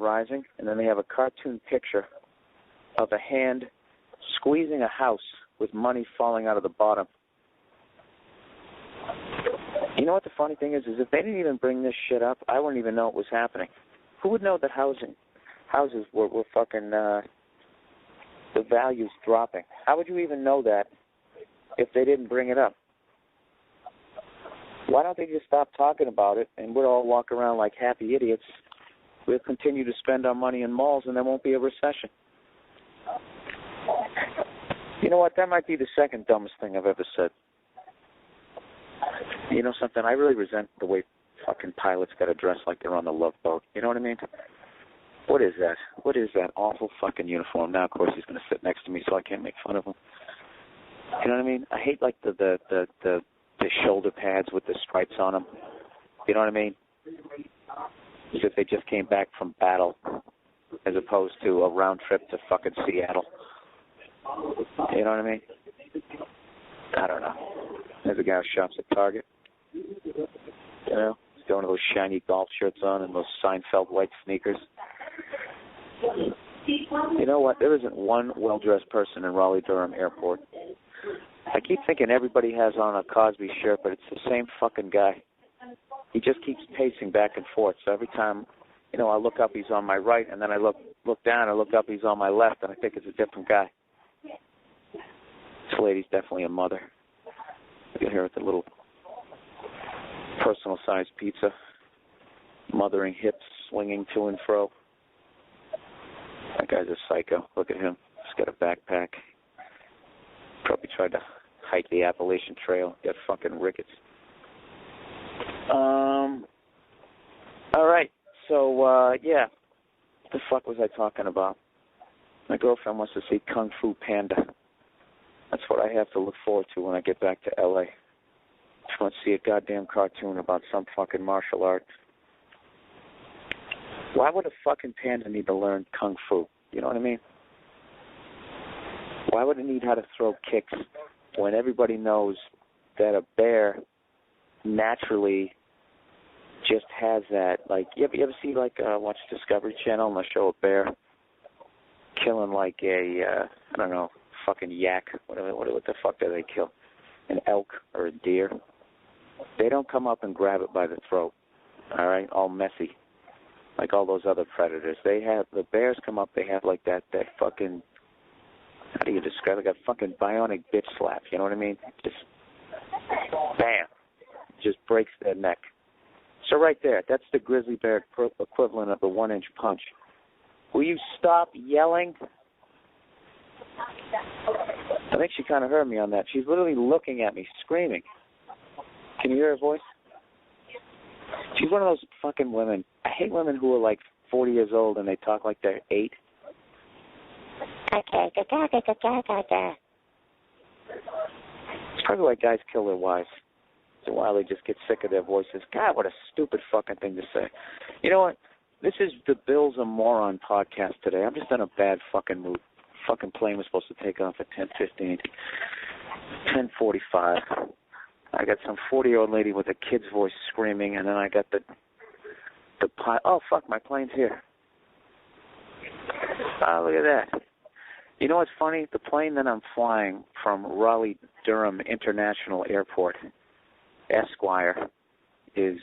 rising, and then they have a cartoon picture of a hand squeezing a house with money falling out of the bottom. You know what the funny thing is if they didn't even bring this shit up, I wouldn't even know it was happening. Who would know that houses were fucking, the value's dropping? How would you even know that if they didn't bring it up? Why don't they just stop talking about it and we'll all walk around like happy idiots? We'll continue to spend our money in malls and there won't be a recession. You know what? That might be the second dumbest thing I've ever said. You know something? I really resent the way fucking pilots got to dress like they're on the Love Boat. You know what I mean? What is that? What is that awful fucking uniform? Now, of course, he's going to sit next to me so I can't make fun of him. You know what I mean? I hate like the shoulder pads with the stripes on them. You know what I mean? As if they just came back from battle as opposed to a round trip to fucking Seattle. You know what I mean? I don't know. There's a guy who shops at Target. You know? He's got one of those shiny golf shirts on and those Seinfeld white sneakers. You know what? There isn't one well-dressed person in Raleigh-Durham Airport. I keep thinking everybody has on a Cosby shirt, but it's the same fucking guy. He just keeps pacing back and forth. So every time, you know, I look up, he's on my right, and then I look down, I look up, he's on my left, and I think it's a different guy. This lady's definitely a mother. You can hear it, the little personal-sized pizza, mothering hips, swinging to and fro. That guy's a psycho. Look at him. He's got a backpack. Probably tried to hike the Appalachian Trail. Got fucking rickets. All right. So, yeah. What the fuck was I talking about? My girlfriend wants to see Kung Fu Panda. That's what I have to look forward to when I get back to L.A. She wants to see a goddamn cartoon about some fucking martial art. Why would a fucking panda need to learn Kung Fu? You know what I mean? Why would it need how to throw kicks when everybody knows that a bear naturally just has that? Like, you ever see, like, watch Discovery Channel and they show a bear killing, like, I don't know, fucking yak. What the fuck do they kill? An elk or a deer. They don't come up and grab it by the throat, all right, all messy, like all those other predators. The bears come up, they have, like, that fucking, how do you describe it? Like a fucking bionic bitch slap, you know what I mean? Just, bam, just breaks their neck. So right there, that's the grizzly bear equivalent of the 1-inch punch. Will you stop yelling? I think she kind of heard me on that. She's literally looking at me, screaming. Can you hear her voice? She's one of those fucking women. I hate women who are like 40 years old and they talk like they're 8. It's probably why guys kill their wives. It's a while they just get sick of their voices. God, what a stupid fucking thing to say. You know what? This is the Bill's a Moron podcast today. I'm just in a bad fucking mood. Fucking plane was supposed to take off at 10:15. 10:45. I got some 40-year-old lady with a kid's voice screaming, and then I got the oh, fuck, my plane's here. Oh, look at that. You know what's funny? The plane that I'm flying from Raleigh-Durham International Airport, Esquire, is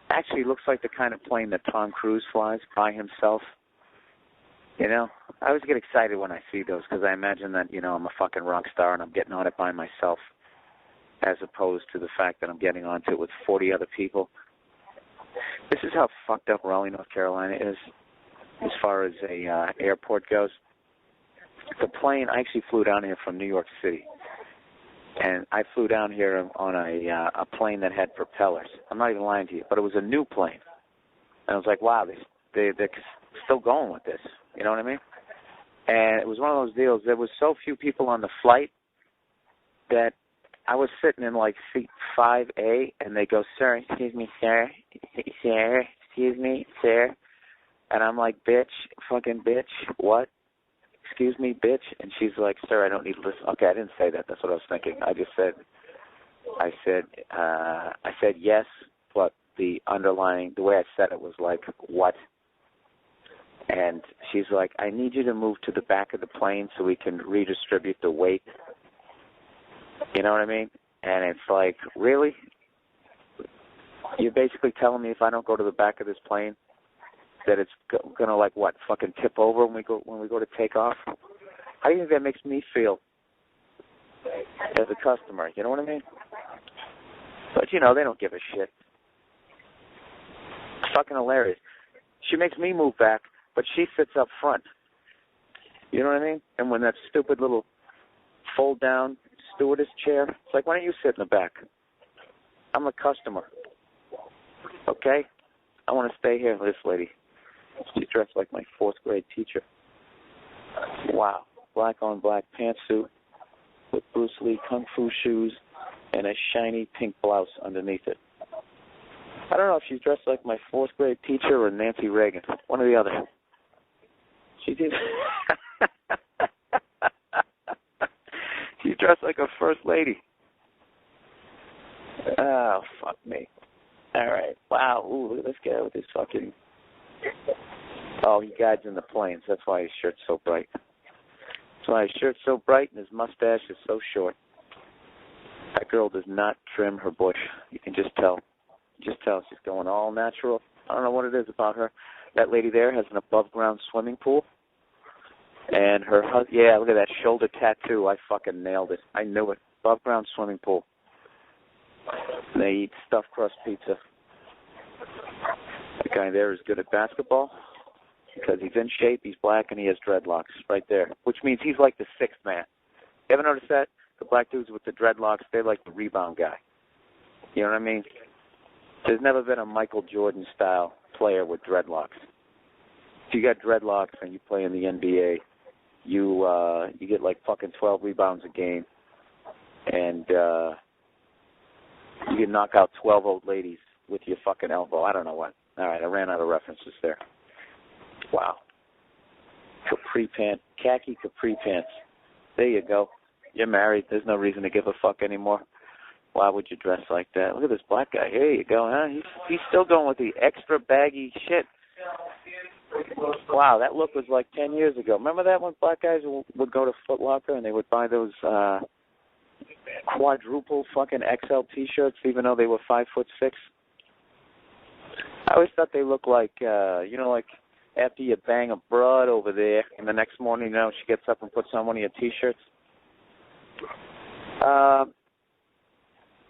actually looks like the kind of plane that Tom Cruise flies by himself. You know, I always get excited when I see those because I imagine that, you know, I'm a fucking rock star and I'm getting on it by myself as opposed to the fact that I'm getting onto it with 40 other people. This is how fucked up Raleigh, North Carolina is as far as a airport goes. The plane, I actually flew down here from New York City. And I flew down here on a plane that had propellers. I'm not even lying to you, but it was a new plane. And I was like, wow, they're still going with this. You know what I mean? And it was one of those deals. There was so few people on the flight that I was sitting in like seat 5A, and they go, sir, excuse me, sir, sir, excuse me, sir. And I'm like, bitch, fucking bitch, what? Excuse me, bitch. And she's like, sir, I don't need to listen. Okay, I didn't say that. That's what I was thinking. I said yes, but the way I said it was like, what? and she's like, I need you to move to the back of the plane so we can redistribute the weight. You know what I mean? And it's like, really? You're basically telling me if I don't go to the back of this plane that it's gonna like what, fucking tip over when we go to take off? How do you think that makes me feel as a customer? You know what I mean? But you know, they don't give a shit. It's fucking hilarious. She makes me move back, but she sits up front. You know what I mean? And when that stupid little fold down stewardess chair, it's like, why don't you sit in the back? I'm a customer. Okay? I want to stay here with this lady. She's dressed like my 4th grade teacher. Wow. Black on black pantsuit with Bruce Lee kung fu shoes and a shiny pink blouse underneath it. I don't know if she's dressed like my 4th grade teacher or Nancy Reagan. One or the other. She did. She's dressed like a first lady. Oh, fuck me. All right. Wow. Ooh, look at this guy with his fucking... Oh, he guides in the planes. That's why his shirt's so bright. That's why his shirt's so bright and his mustache is so short. That girl does not trim her bush. You can just tell. Just tell she's going all natural. I don't know what it is about her. That lady there has an above-ground swimming pool. And her husband, yeah, look at that shoulder tattoo. I fucking nailed it. I knew it. Above-ground swimming pool. And they eat stuffed crust pizza. The guy there is good at basketball because he's in shape, he's black, and he has dreadlocks right there, which means he's like the 6th man. You ever notice that? The black dudes with the dreadlocks, they're like the rebound guy. You know what I mean? There's never been a Michael Jordan-style player with dreadlocks. If you got dreadlocks and you play in the NBA, you get like fucking 12 rebounds a game, and you can knock out 12 old ladies with your fucking elbow. I don't know what. All right, I ran out of references there. Wow. Khaki capri pants. There you go. You're married. There's no reason to give a fuck anymore. Why would you dress like that? Look at this black guy. Here you go, huh? He's still going with the extra baggy shit. Wow, that look was like 10 years ago. Remember that when black guys would go to Foot Locker and they would buy those quadruple fucking XL T-shirts even though they were 5'6"? I always thought they looked like, like after you bang a broad over there and the next morning, she gets up and puts on one of your T-shirts.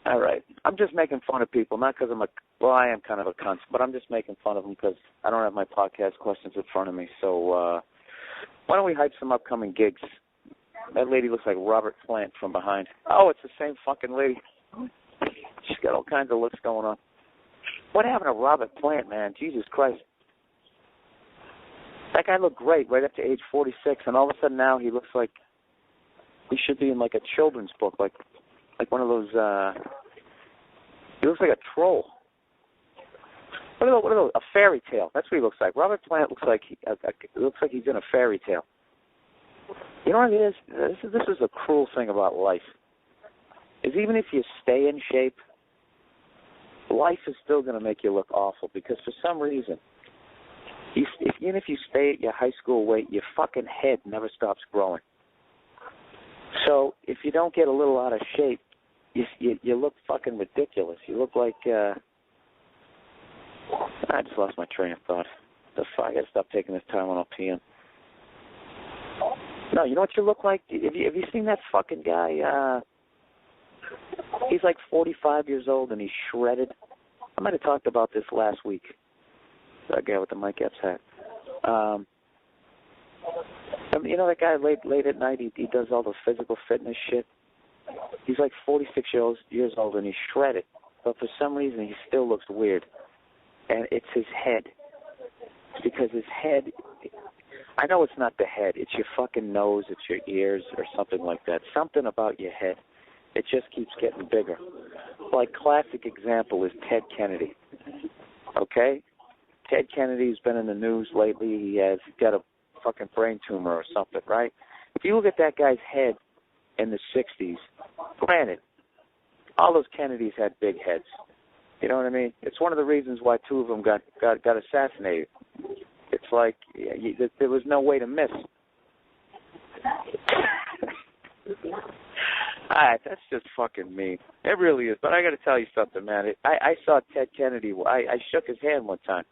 All right. I'm just making fun of people, not because I am kind of a cunt, but I'm just making fun of them because I don't have my podcast questions in front of me. So why don't we hype some upcoming gigs? That lady looks like Robert Plant from behind. Oh, it's the same fucking lady. She's got all kinds of looks going on. What happened to Robert Plant, man? Jesus Christ. That guy looked great right up to age 46, and all of a sudden now he looks like he should be in like a children's book, like one of those, he looks like a troll. What are those? A fairy tale. That's what he looks like. Robert Plant looks like he's in a fairy tale. You know what it is? This is a cruel thing about life. Is even if you stay in shape, life is still going to make you look awful because for some reason, even if you stay at your high school weight, your fucking head never stops growing. So if you don't get a little out of shape, you look fucking ridiculous. You look like I just lost my train of thought. The fuck? I gotta stop taking this time when I'm peeing. No, you know what you look like? Have you seen that fucking guy? He's like 45 years old and he's shredded. I might have talked about this last week. That guy with the Mike Epps hat. You know that guy late at night, he does all the physical fitness shit? He's like 46 years old and he's shredded. But for some reason, he still looks weird. And it's his head. Because his head, I know it's not the head. It's your fucking nose, it's your ears, or something like that. Something about your head. It just keeps getting bigger. Like, classic example is Ted Kennedy. Okay? Ted Kennedy's been in the news lately. He's got a fucking brain tumor or something, right? If you look at that guy's head in the 60s, granted, all those Kennedys had big heads. You know what I mean? It's one of the reasons why two of them got assassinated. It's like there was no way to miss. Alright, that's just fucking mean. It really is. But I got to tell you something, man. I saw Ted Kennedy. I shook his hand one time,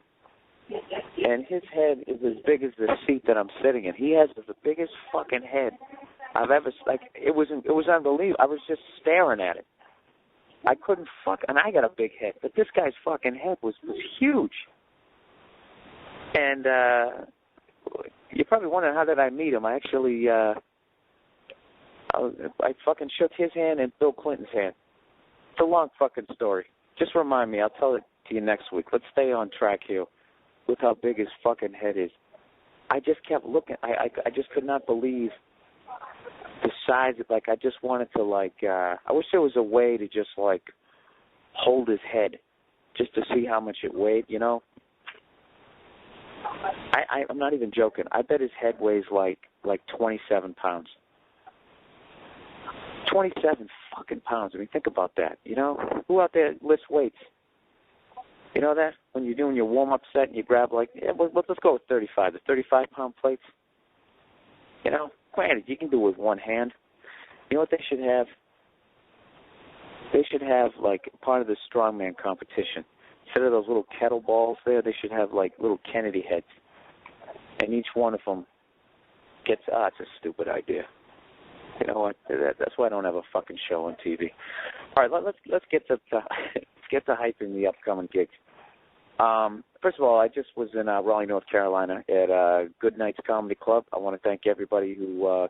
and his head is as big as the seat that I'm sitting in. He has the biggest fucking head I've ever. Like it was unbelievable. I was just staring at it. I couldn't and I got a big head, but this guy's fucking head was huge. And you're probably wondering, how did I meet him? I actually, I fucking shook his hand and Bill Clinton's hand. It's a long fucking story. Just remind me. I'll tell it to you next week. Let's stay on track here with how big his fucking head is. I just kept looking. I just could not believe the size. Like, I just wanted to, like, I wish there was a way to just, like, hold his head just to see how much it weighed, you know? I'm not even joking. I bet his head weighs like 27 pounds. 27 fucking pounds. I mean, think about that, you know? Who out there lifts weights? You know that? When you're doing your warm-up set and you grab like, let's go with 35. The 35-pound plates. You know? Granted, you can do it with one hand. You know what they should have? They should have, like, part of the strongman competition. Instead of those little kettlebells there, they should have, like, little Kennedy heads. And each one of them gets, it's a stupid idea. You know what? That's why I don't have a fucking show on TV. All right, let's get to hyping the upcoming gigs. First of all, I just was in Raleigh, North Carolina at Good Nights Comedy Club. I want to thank everybody who